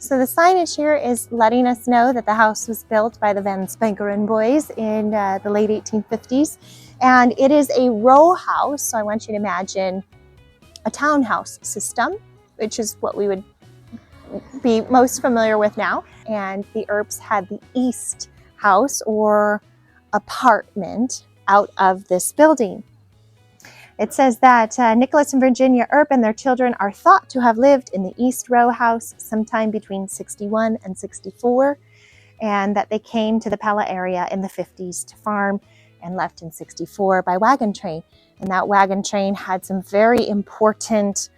So the signage here is letting us know that the house was built by the Van Spankeren boys in the late 1850s. And it is a row house, so I want you to imagine a townhouse system, which is what we would be most familiar with now. And the Earps had the east house or apartment out of this building. It says that Nicholas and Virginia Earp and their children are thought to have lived in the East Row house sometime between 61 and 64, and that they came to the Pella area in the 50s to farm and left in 64 by wagon train. And that wagon train had some very important,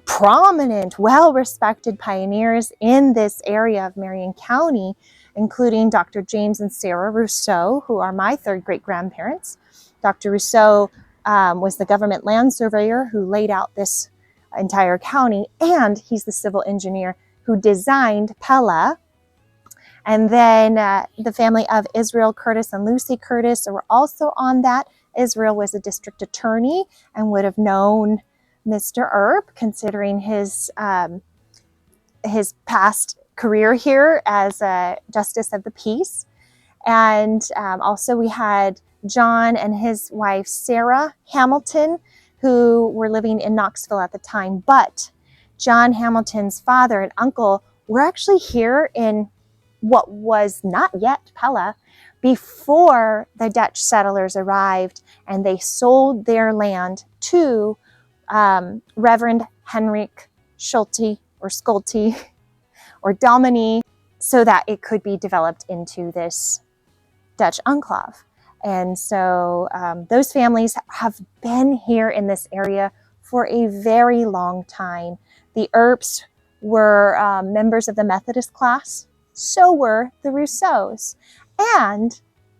prominent, well-respected pioneers in this area of Marion County, including Dr. James and Sarah Rousseau, who are my third great-grandparents. Dr. Rousseau was the government land surveyor who laid out this entire county, and he's the civil engineer who designed Pella. And then the family of Israel Curtis and Lucy Curtis were also on that. Israel was a district attorney and would have known Mr. Earp, considering his past career here as a justice of the peace. And also we had John and his wife, Sarah Hamilton, who were living in Knoxville at the time. But John Hamilton's father and uncle were actually here in what was not yet Pella before the Dutch settlers arrived, and they sold their land to Reverend Henrik Schulte or Domini, so that it could be developed into this Dutch enclave. And so those families have been here in this area for a very long time. The Earps were members of the Methodist class. So were the Rousseaus. And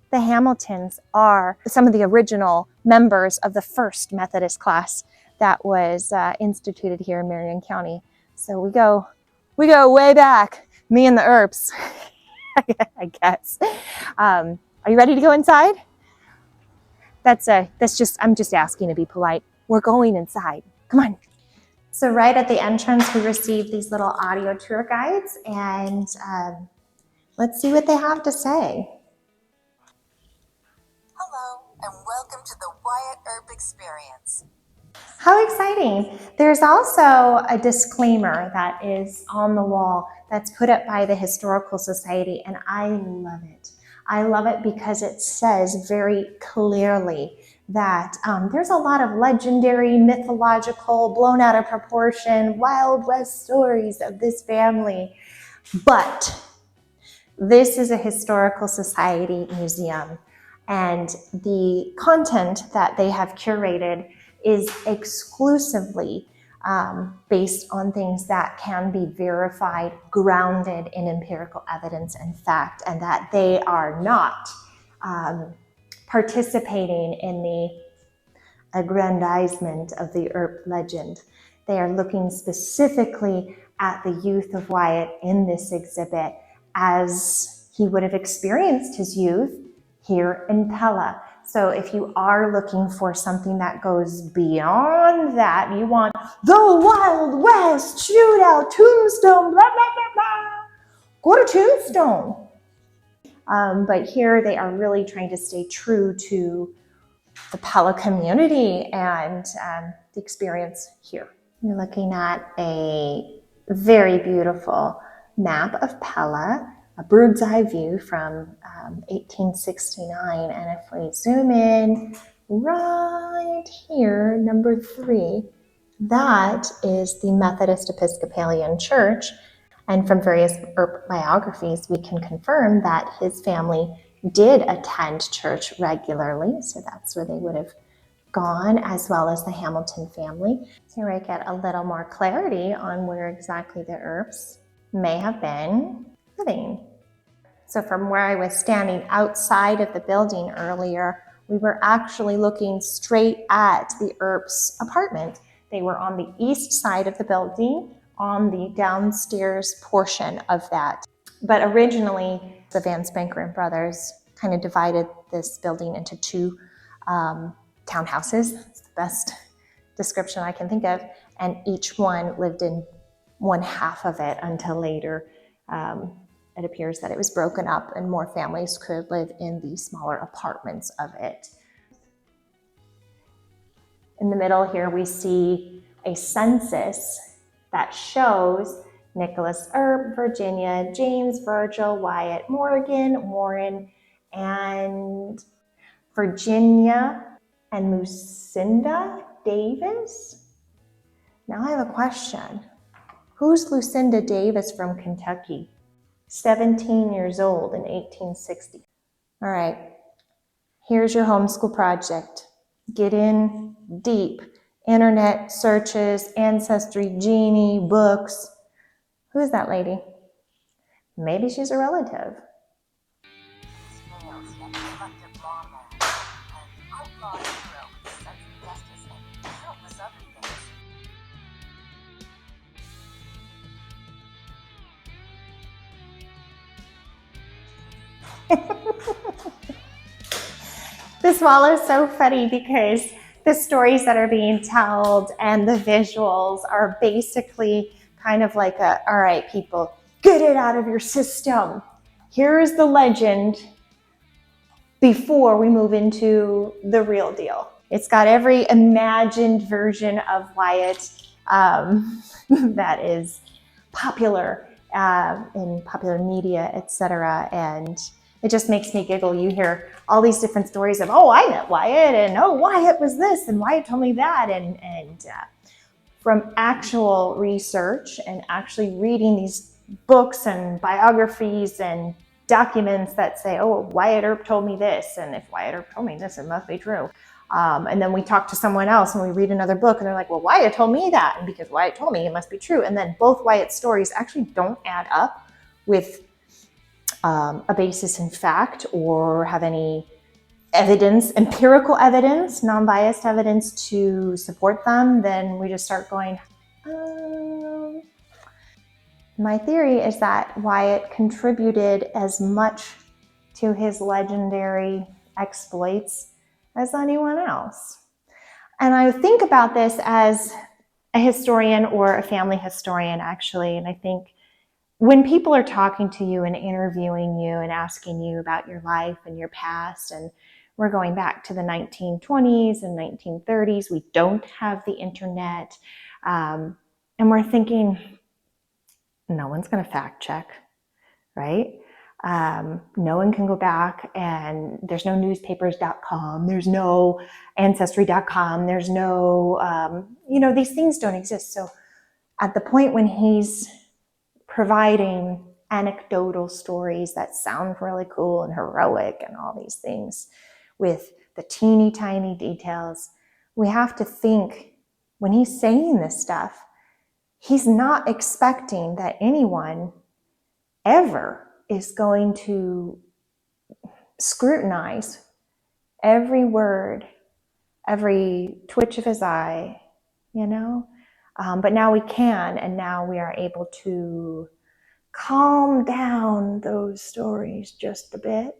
the Hamiltons are some of the original members of the first Methodist class that was instituted here in Marion County. So we go way back, me and the Earps, I guess. Are you ready to go inside? I'm just asking to be polite. We're going inside. Come on. So right at the entrance, we received these little audio tour guides, and let's see what they have to say. Hello, and welcome to the Wyatt Earp experience. How exciting. There's also a disclaimer that is on the wall that's put up by the Historical Society, and I love it. I love it because it says very clearly that there's a lot of legendary, mythological, blown out of proportion, Wild West stories of this family. But this is a Historical Society museum, and the content that they have curated is exclusively based on things that can be verified, grounded in empirical evidence and fact, and that they are not participating in the aggrandizement of the Earp legend. They are looking specifically at the youth of Wyatt in this exhibit as he would have experienced his youth here in Pella. So if you are looking for something that goes beyond that, you want the Wild West shootout, Tombstone, blah, blah, blah, blah, go to Tombstone. But here they are really trying to stay true to the Pella community and the experience here. You're looking at a very beautiful map of Pella, a bird's eye view from 1869. And if we zoom in right here, number 3, that is the Methodist Episcopalian Church. And from various Earp biographies, we can confirm that his family did attend church regularly. So that's where they would have gone, as well as the Hamilton family. Here I get a little more clarity on where exactly the Earps may have been living. So from where I was standing outside of the building earlier, we were actually looking straight at the Earps' apartment. They were on the east side of the building, on the downstairs portion of that. But originally, the Van Spankeren brothers kind of divided this building into 2 townhouses. It's the best description I can think of. And each one lived in one half of it until later It appears that it was broken up and more families could live in the smaller apartments of it. In the middle here, we see a census that shows Nicholas Earp, Virginia, James, Virgil, Wyatt, Morgan, Warren, and Virginia and Lucinda Davis. Now I have a question. Who's Lucinda Davis from Kentucky? 17 years old in 1860. All right, here's your homeschool project. Get in deep. Internet searches, Ancestry, Genie, books. Who's that lady? Maybe she's a relative. Snails and collective lawman, an outlaw hero with a sense of justice and countless other things. This wall is so funny because the stories that are being told and the visuals are basically kind of like a, all right, people, get it out of your system. Here is the legend before we move into the real deal. It's got every imagined version of Wyatt that is popular in popular media, etc. And it just makes me giggle. You hear all these different stories of, oh, I met Wyatt, and oh, Wyatt was this, and Wyatt told me that. And from actual research and actually reading these books and biographies and documents that say, oh, Wyatt Earp told me this, and if Wyatt Earp told me this, it must be true. And then we talk to someone else and we read another book and they're like, well, Wyatt told me that, and because Wyatt told me, it must be true. And then both Wyatt's stories actually don't add up with a basis in fact or have any evidence, empirical evidence, non-biased evidence to support them. Then we just start going, my theory is that Wyatt contributed as much to his legendary exploits as anyone else. And I think about this as a historian or a family historian, actually. And I think when people are talking to you and interviewing you and asking you about your life and your past, and we're going back to the 1920s and 1930s, we don't have the internet. And we're thinking, no one's going to fact check, right? No one can go back, and there's no newspapers.com, there's no ancestry.com, there's no, these things don't exist. So at the point when he's providing anecdotal stories that sound really cool and heroic and all these things with the teeny tiny details, we have to think when he's saying this stuff, he's not expecting that anyone ever is going to scrutinize every word, every twitch of his eye, but now we can, and now we are able to calm down those stories just a bit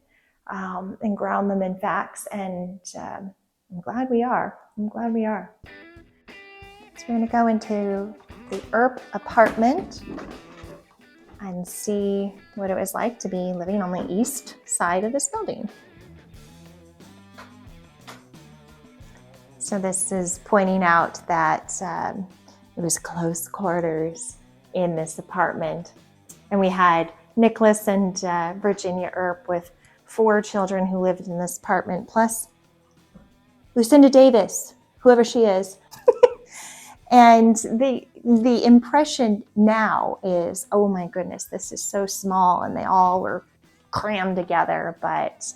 and ground them in facts, and I'm glad we are. So we're going to go into the Earp apartment and see what it was like to be living on the east side of this building. So this is pointing out that it was close quarters in this apartment. And we had Nicholas and Virginia Earp with 4 children who lived in this apartment, plus Lucinda Davis, whoever she is. And the impression now is, oh my goodness, this is so small, and they all were crammed together. But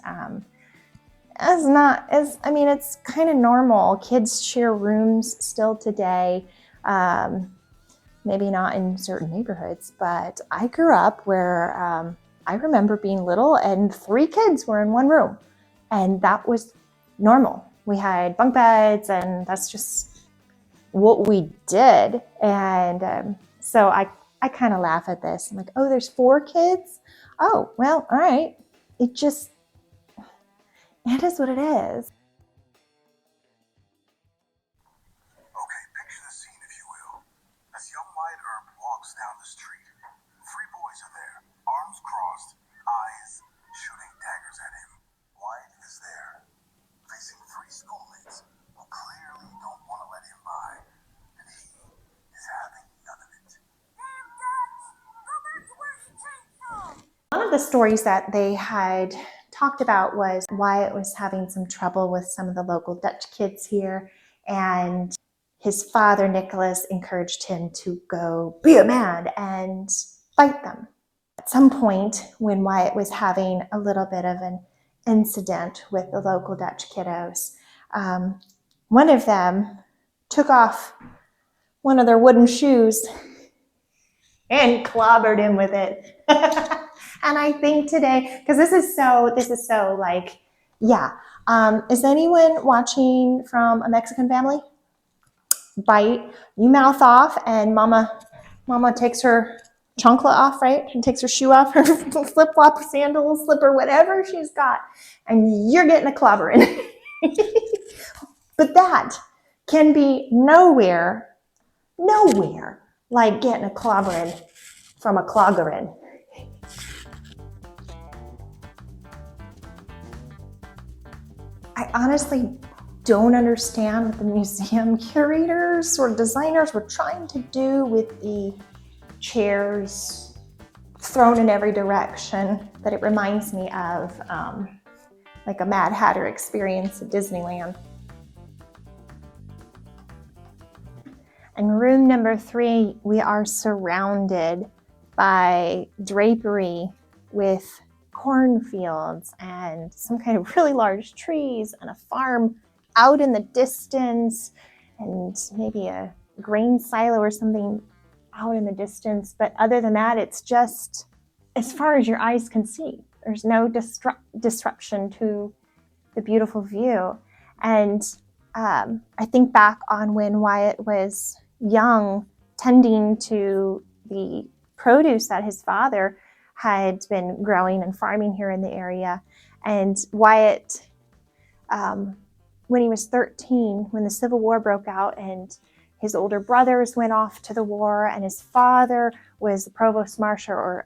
it's kind of normal. Kids share rooms still today. Maybe not in certain neighborhoods, but I grew up where I remember being little and 3 kids were in one room, and that was normal. We had bunk beds, and that's just what we did. And so I kind of laugh at this. I'm like, oh, there's 4 kids? Oh, well, all right. It is what it is. Okay, picture the scene, if you will. As young Wyatt Earp walks down the street, 3 boys are there. the stories that they had talked about was Wyatt was having some trouble with some of the local Dutch kids here, and his father, Nicholas, encouraged him to go be a man and fight them. At some point, when Wyatt was having a little bit of an incident with the local Dutch kiddos, one of them took off one of their wooden shoes and clobbered him with it. And I think today, because this is so like, yeah. Is anyone watching from a Mexican family? Bite, you mouth off, and mama takes her chancla off, right? And takes her shoe off, her flip-flop, sandal, slipper, whatever she's got, and you're getting a clobbering. But that can be nowhere like getting a clobbering from a cloggerin. I honestly don't understand what the museum curators or designers were trying to do with the chairs thrown in every direction, but it reminds me of like a Mad Hatter experience at Disneyland. In room number 3, we are surrounded by drapery with cornfields and some kind of really large trees and a farm out in the distance, and maybe a grain silo or something out in the distance. But other than that, it's just as far as your eyes can see. There's no disruption to the beautiful view. And I think back on when Wyatt was young, tending to the produce that his father had been growing and farming here in the area. And Wyatt, when he was 13, when the Civil War broke out and his older brothers went off to the war and his father was the provost marshal or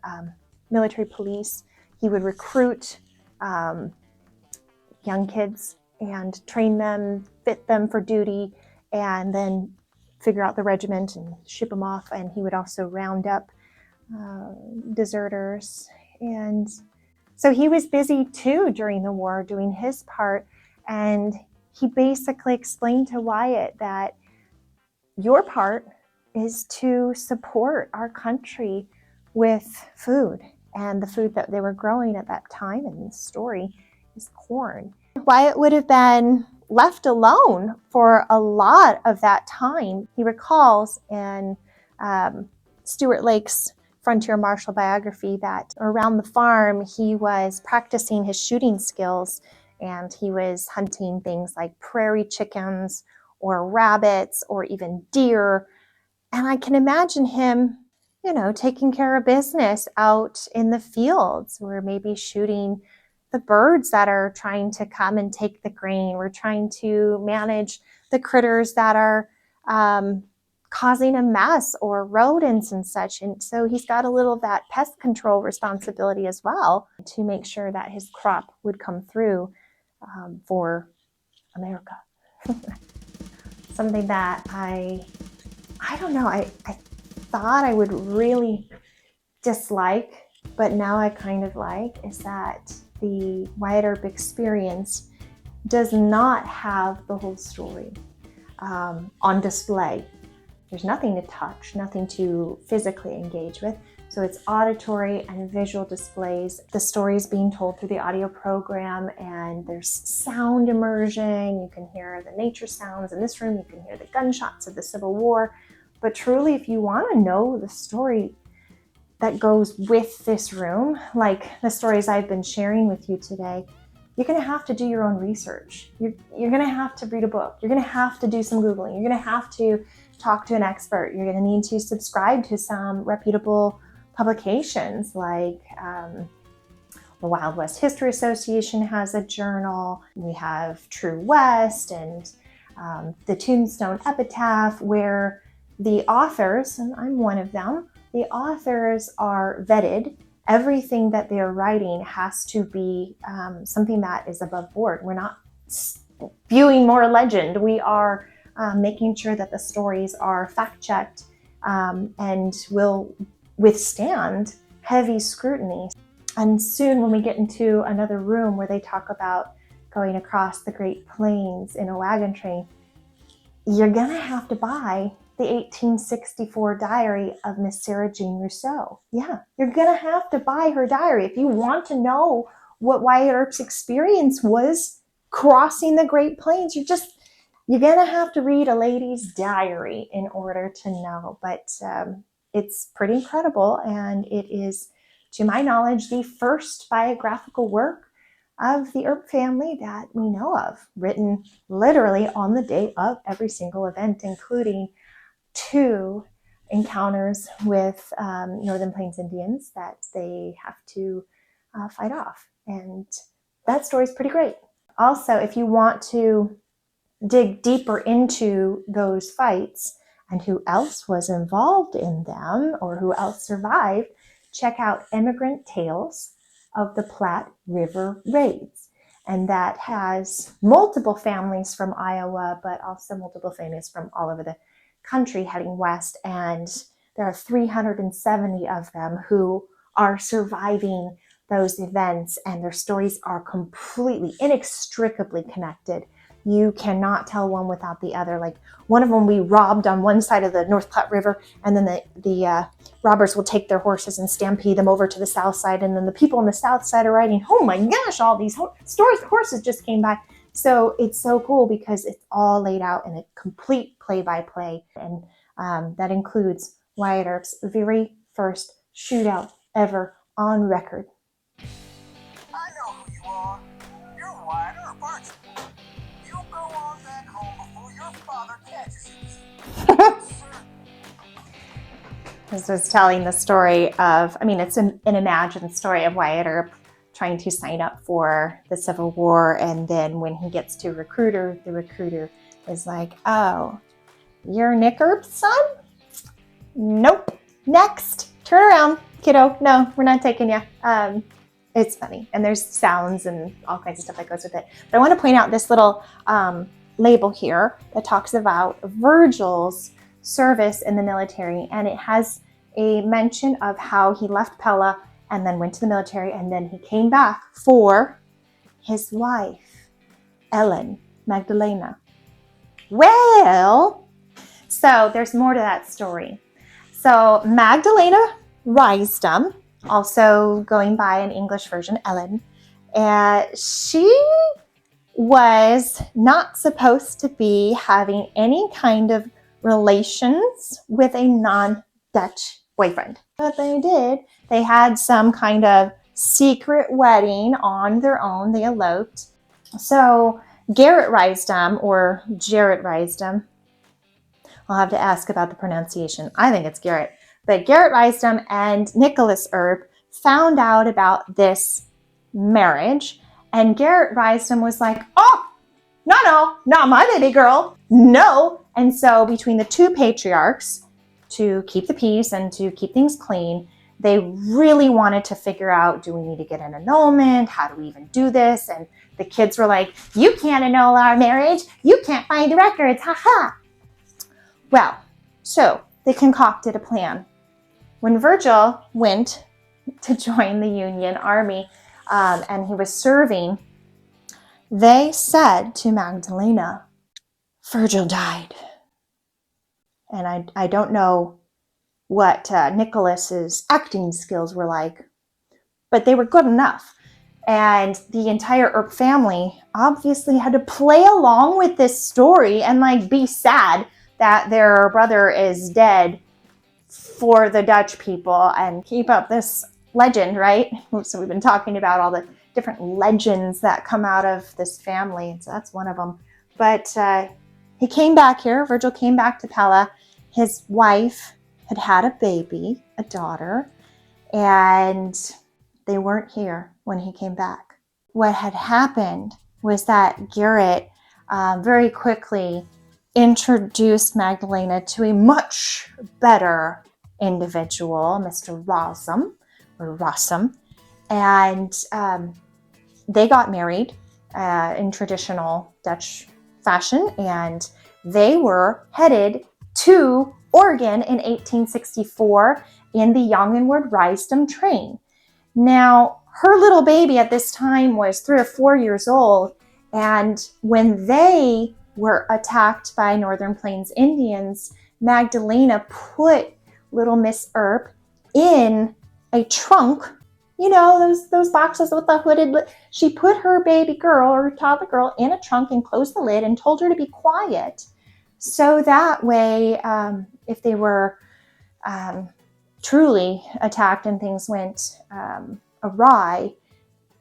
military police, he would recruit young kids and train them, fit them for duty, and then figure out the regiment and ship them off. And he would also round up deserters. And so he was busy too during the war doing his part. And he basically explained to Wyatt that your part is to support our country with food. And the food that they were growing at that time in this story is corn. Wyatt would have been left alone for a lot of that time. He recalls in Stuart Lake's Frontier Marshal biography that around the farm he was practicing his shooting skills, and he was hunting things like prairie chickens or rabbits or even deer. And I can imagine him, taking care of business out in the fields. We're maybe shooting the birds that are trying to come and take the grain. We're trying to manage the critters that are causing a mess, or rodents and such. And so he's got a little of that pest control responsibility as well to make sure that his crop would come through for America. Something that I don't know, I thought I would really dislike, but now I kind of like, is that the Wyatt Earp experience does not have the whole story on display. There's nothing to touch, nothing to physically engage with. So it's auditory and visual displays. The story is being told through the audio program, and there's sound immersion. You can hear the nature sounds in this room. You can hear the gunshots of the Civil War. But truly, if you want to know the story that goes with this room, like the stories I've been sharing with you today, you're going to have to do your own research. You're going to have to read a book. You're going to have to do some Googling. You're going to have to talk to an expert. You're going to need to subscribe to some reputable publications like the Wild West History Association has a journal. We have True West and the Tombstone Epitaph, where the authors, and I'm one of them, the authors are vetted. Everything that they're writing has to be something that is above board. We're not spewing more legend. We are making sure that the stories are fact-checked and will withstand heavy scrutiny. And soon when we get into another room where they talk about going across the Great Plains in a wagon train, you're gonna have to buy the 1864 diary of Miss Sarah Jean Rousseau. Yeah, you're gonna have to buy her diary if you want to know what Wyatt Earp's experience was crossing the Great Plains. You're gonna have to read a lady's diary in order to know. But it's pretty incredible, and it is, to my knowledge, the first biographical work of the Earp family that we know of, written literally on the day of every single event, including 2 encounters with Northern Plains Indians that they have to fight off. And that story is pretty great. Also, if you want to dig deeper into those fights and who else was involved in them or who else survived, check out Immigrant Tales of the Platte River Raids. And that has multiple families from Iowa, but also multiple families from all over the country heading west. And there are 370 of them who are surviving those events, and their stories are completely, inextricably connected. You cannot tell one without the other. Like, one of them we robbed on one side of the North Platte River, and then the robbers will take their horses and stampede them over to the south side, and then the people on the south side are riding, oh my gosh, all these horses just came by. So it's so cool because it's all laid out in a complete play-by-play, and that includes Wyatt Earp's very first shootout ever on record. I know who you are. You're Wyatt Earp, aren't you? You'll go on back home before your father catches you. This was telling the story of, it's an imagined story of Wyatt Earp trying to sign up for the Civil War. And then when he gets to recruiter, the recruiter is like, oh, you're Nick Earp's son? Nope. Next. Turn around, kiddo. No, we're not taking you. It's funny. And there's sounds and all kinds of stuff that goes with it. But I want to point out this little label here that talks about Virgil's service in the military. And it has a mention of how he left Pella and then went to the military, and then he came back for his wife, Ellen Magdalena. Well, so there's more to that story. So Magdalena Rysdom, also going by an English version, Ellen, she was not supposed to be having any kind of relations with a non-Dutch boyfriend. But they did. They had some kind of secret wedding on their own. They eloped. So Garrett Rysdom, or Jarrett Rysdom, I'll have to ask about the pronunciation. I think it's Garrett. But Garrett Rysdom and Nicholas Earp found out about this marriage. And Garrett Rysdom was like, oh, no, not my baby girl. No. And so between the 2 patriarchs, to keep the peace and to keep things clean, they really wanted to figure out, do we need to get an annulment? How do we even do this? And the kids were like, you can't annul our marriage. You can't find the records. Ha ha. Well, so they concocted a plan. When Virgil went to join the Union Army and he was serving, they said to Magdalena, Virgil died. And I don't know what Nicholas's acting skills were like, but they were good enough. And the entire Earp family obviously had to play along with this story and be sad that their brother is dead for the Dutch people and keep up this legend, right? So we've been talking about all the different legends that come out of this family. So that's one of them. But he came back here. Virgil came back to Pella. His wife had had a baby, a daughter, and they weren't here when he came back. What had happened was that Garrett very quickly introduced Magdalena to a much better individual, Mr. Rossum, and they got married in traditional Dutch fashion, and they were headed to Oregon in 1864 in the Jongenwoord Rysdom train. Now, Her little baby at this time was 3 or 4 years old. And when they were attacked by Northern Plains Indians, Magdalena put little Miss Earp in a trunk, you know, those boxes with the hooded lid. She put her baby girl or toddler girl in a trunk and closed the lid and told her to be quiet. So that way, if they were truly attacked and things went awry,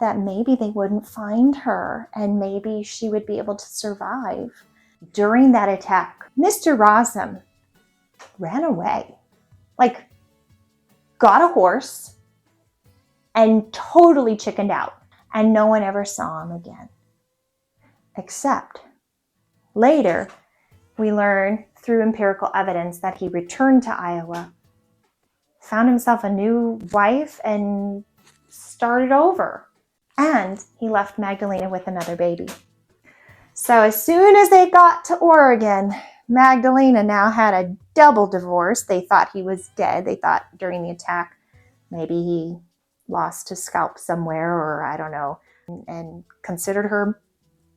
that maybe they wouldn't find her and maybe she would be able to survive. During that attack, Mr. Rossum ran away, like got a horse and totally chickened out, and no one ever saw him again. Except later, we learn through empirical evidence that he returned to Iowa, found himself a new wife, and started over. And he left Magdalena with another baby. So as soon as they got to Oregon, Magdalena now had a double divorce. They thought he was dead. They thought during the attack maybe he lost his scalp somewhere, or I don't know, and considered her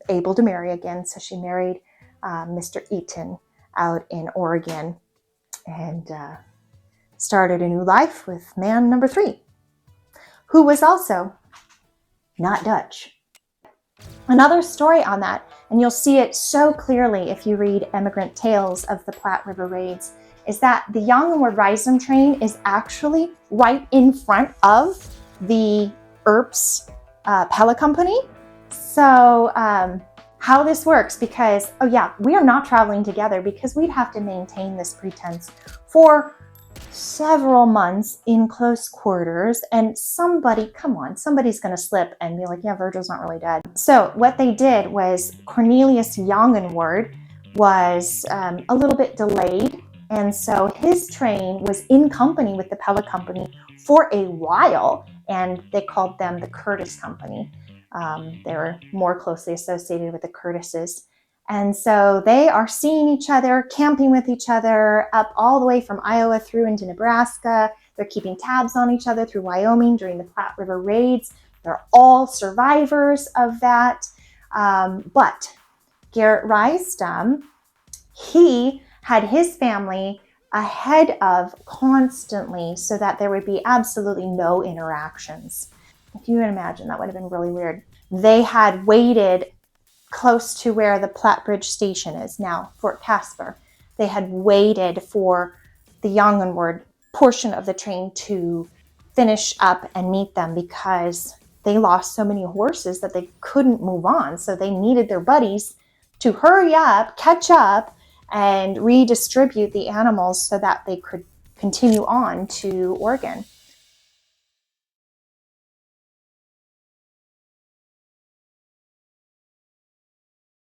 able to marry again. So she married Mr. Eaton out in Oregon and started a new life with man number 3, who was also not Dutch. Another story on that, and you'll see it so clearly if you read Emigrant Tales of the Platte River Raids, is that the Jongenwoord Rysum train is actually right in front of the Earps Pella Company. So how this works, because, oh yeah, we are not traveling together because we'd have to maintain this pretense for several months in close quarters, and somebody's going to slip and be like, yeah, Virgil's not really dead. So what they did was Cornelius Jongenwoord was a little bit delayed, and so his train was in company with the Pella Company for a while, and they called them the Curtis Company. They were more closely associated with the Curtises. And so they are seeing each other, camping with each other up all the way from Iowa through into Nebraska. They're keeping tabs on each other through Wyoming during the Platte River Raids. They're all survivors of that. But Garrett Rysum, he had his family ahead of constantly so that there would be absolutely no interactions. If you can imagine, that would have been really weird. They had waited close to where the Platte Bridge Station is now, Fort Casper. They had waited for the Jongenwoord portion of the train to finish up and meet them because they lost so many horses that they couldn't move on. So they needed their buddies to hurry up, catch up, and redistribute the animals so that they could continue on to Oregon.